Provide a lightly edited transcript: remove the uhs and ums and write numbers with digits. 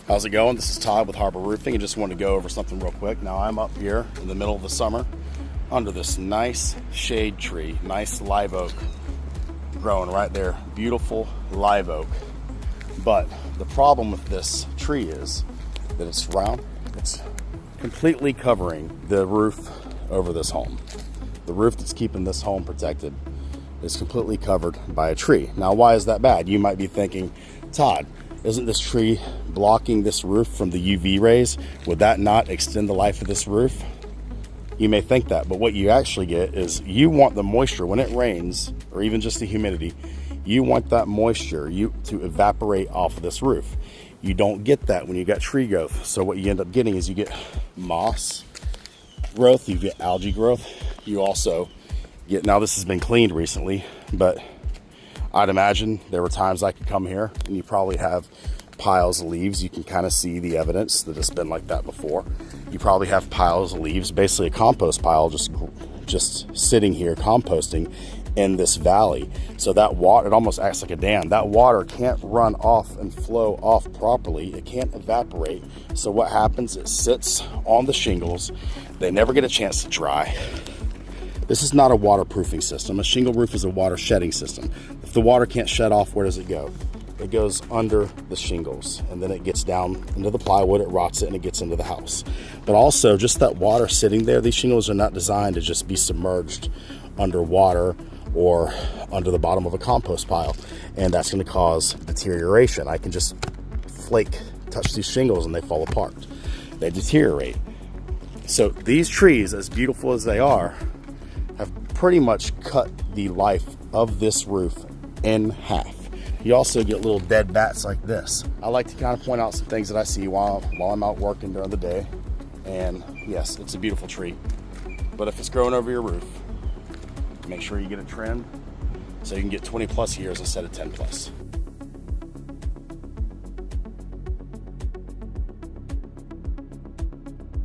How's it going? This is Todd with Harbor Roofing. I just wanted to go over something real quick. Now I'm up here in the middle of the summer under this nice shade tree, nice live oak growing right there. Beautiful live oak. But the problem with this tree is that it's round. It's completely covering the roof over this home. The roof that's keeping this home protected is completely covered by a tree. Now, why is that bad? You might be thinking, Todd, isn't this tree blocking this roof from the UV rays? Would that not extend the life of this roof? You may think that, but what you actually get is you want the moisture when it rains, or even just the humidity, you want that moisture to evaporate off of this roof. You don't get that when you got tree growth. So what you end up getting is you get moss growth, you get algae growth. You also get, now this has been cleaned recently, but I'd imagine there were times I could come here and you probably have piles of leaves. You can kind of see the evidence that it's been like that before. You probably have piles of leaves, basically a compost pile just sitting here composting in this valley. So that water, it almost acts like a dam. That water can't run off and flow off properly. It can't evaporate. So what happens, it sits on the shingles. They never get a chance to dry. This is not a waterproofing system. A shingle roof is a water shedding system. If the water can't shed off, where does it go? It goes under the shingles, and then it gets down into the plywood, it rots it, and it gets into the house. But also, just that water sitting there, these shingles are not designed to just be submerged under water or under the bottom of a compost pile, and that's going to cause deterioration. I can just touch these shingles and they fall apart. They deteriorate. So these trees, as beautiful as they are, have pretty much cut the life of this roof in half. You also get little dead bats like this. I like to kind of point out some things that I see while I'm out working during the day. And yes, it's a beautiful tree. But if it's growing over your roof, make sure you get it trimmed so you can get 20 plus years instead of 10 plus.